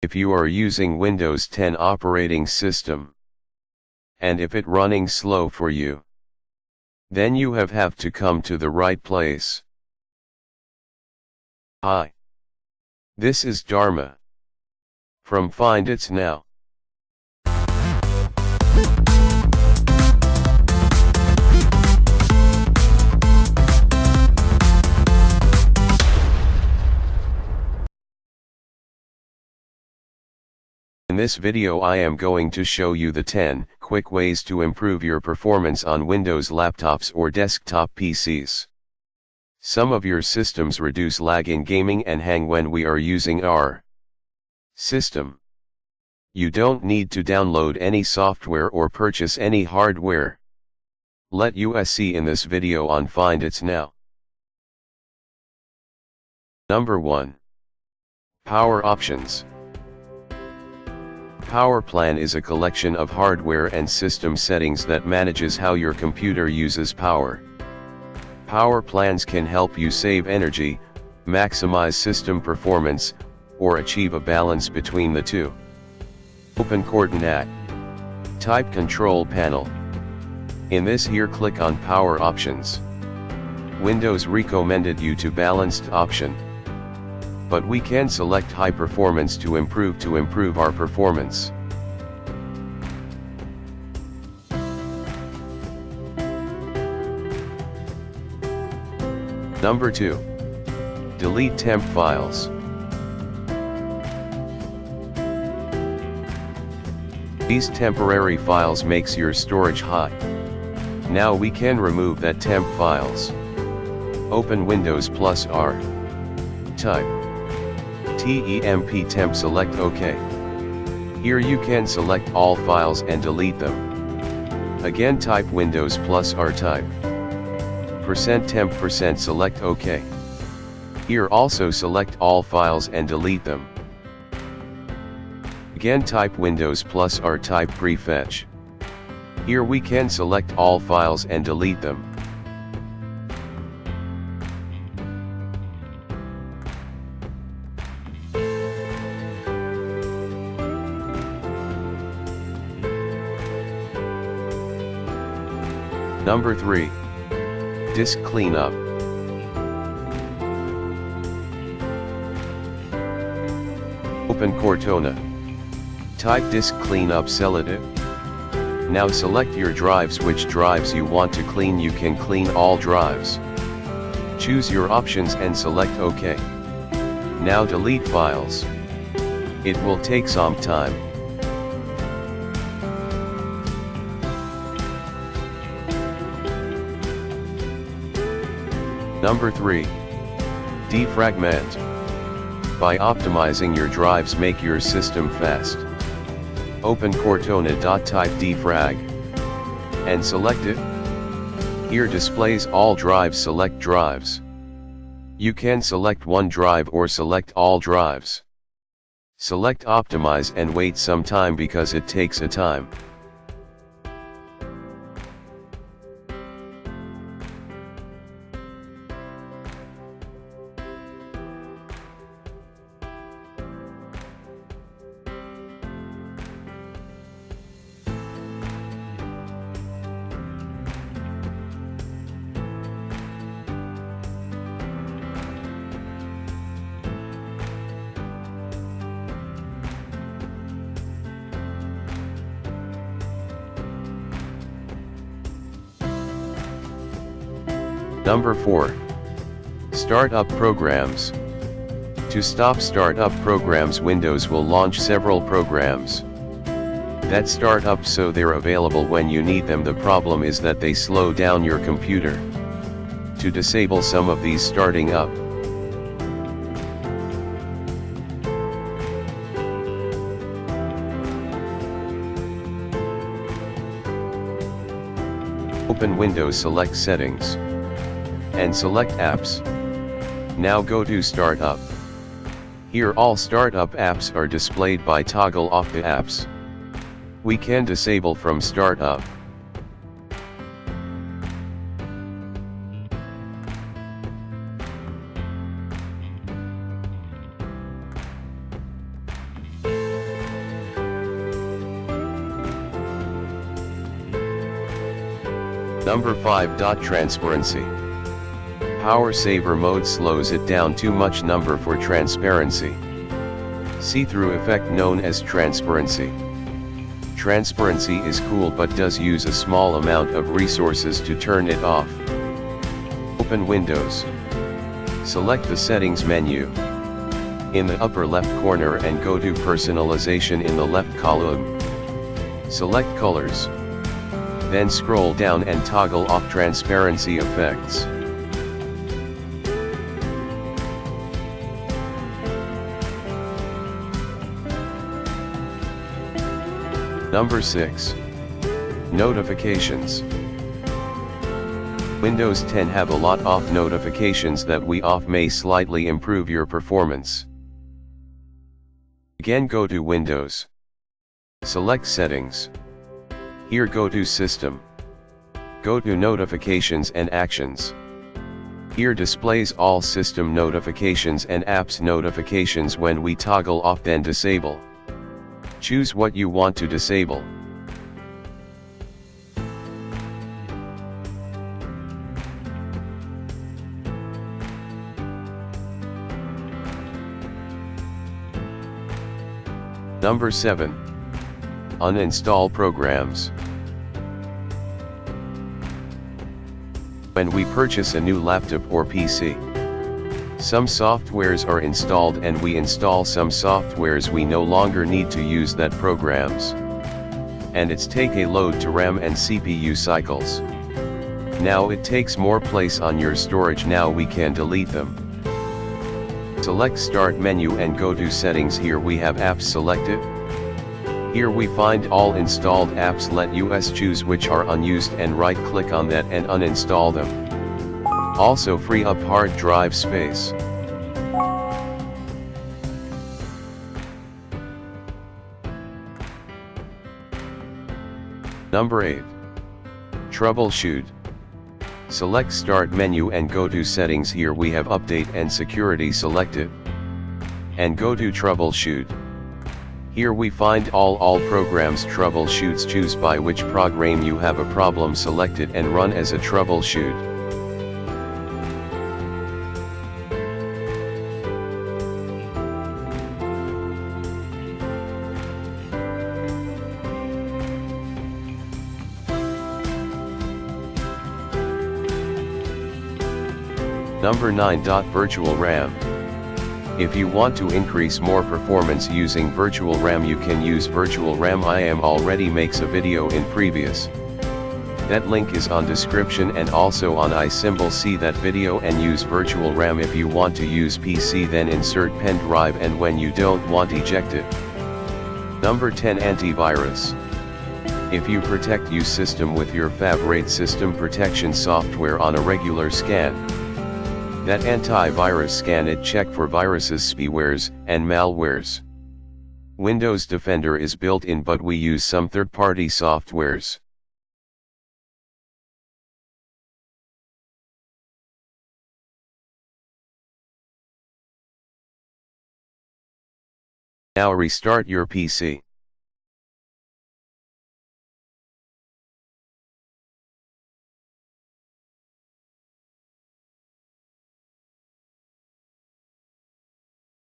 If you are using Windows 10 operating system, and if it running slow for you, then you have to come to the right place. Hi. This is Dharma from FindItsNow. In this video I am going to show you the 10 quick ways to improve your performance on Windows laptops or desktop PCs. Some of your systems reduce lag in gaming and hang when we are using our system. You don't need to download any software or purchase any hardware. Let us see in this video on FindItsNow. Number 1. Power Options. Power Plan is a collection of hardware and system settings that manages how your computer uses power. Power plans can help you save energy, maximize system performance, or achieve a balance between the two. Open Coordinate. Type Control Panel. In this here click on Power Options. Windows recommended you to Balanced option. But we can select High Performance to improve our performance. Number 2. Delete temp files. These temporary files makes your storage high. Now we can remove that temp files. Open Windows plus R. Type temp, select OK. Here you can select all files and delete them. Again type Windows plus R, type %temp%, select OK. Here also select all files and delete them. Again type Windows plus R, type prefetch. Here we can select all files and delete them. Number 3. Disk Cleanup. Open Cortana. Type Disk Cleanup Selective. Now select your drives, which drives you want to clean. You can clean all drives. Choose your options and select OK. Now delete files. It will take some time. Number 3. Defragment. By optimizing your drives, make your system fast. Open Cortana. Type defrag. And select it. Here displays all drives. Select drives. You can select one drive or select all drives. Select optimize and wait some time because it takes a time. Number 4. Startup programs. To stop startup programs, Windows will launch several programs that start up so they're available when you need them. The problem is that they slow down your computer. To disable some of these starting up, open Windows, select Settings, and select Apps. Now go to Startup. Here all startup apps are displayed by toggle off the apps. We can disable from Startup. Number 5. Transparency. Power saver mode slows it down too much. Number 4. Transparency. See-through effect known as transparency. Transparency is cool but does use a small amount of resources to turn it off. Open Windows. Select the Settings menu in the upper left corner and go to Personalization in the left column. Select Colors. Then scroll down and toggle off transparency effects. Number 6. Notifications. Windows 10 have a lot of notifications that we off may slightly improve your performance. Again, go to Windows. Select Settings. Here go to System. Go to Notifications and Actions. Here displays all system notifications and apps notifications. When we toggle off, then disable. Choose what you want to disable. Number 7. Uninstall programs. When we purchase a new laptop or PC, some softwares are installed and we install some softwares we no longer need to use that programs. And it's take a load to RAM and CPU cycles. Now it takes more place on your storage. Now we can delete them. Select Start menu and go to Settings. Here we have Apps selected. Here we find all installed apps. Let us choose which are unused and right click on that and uninstall them. Also free up hard drive space. Number 8. Troubleshoot. Select Start menu and go to Settings. Here we have Update and Security selected. And go to Troubleshoot. Here we find all programs troubleshoots. Choose by which program you have a problem selected and run as a troubleshoot. Number 9. Virtual RAM. If you want to increase more performance using virtual RAM, you can use virtual RAM. I am already makes a video in previous. That link is on description and also on I symbol. See that video and use virtual RAM. If you want to use PC, then insert pen drive, and when you don't want, eject it. Number 10. Antivirus. If you protect your system with your favorite system protection software on a regular scan, that antivirus scan it check for viruses, spywares, and malwares. Windows Defender is built in, but we use some third-party softwares. Now restart your PC.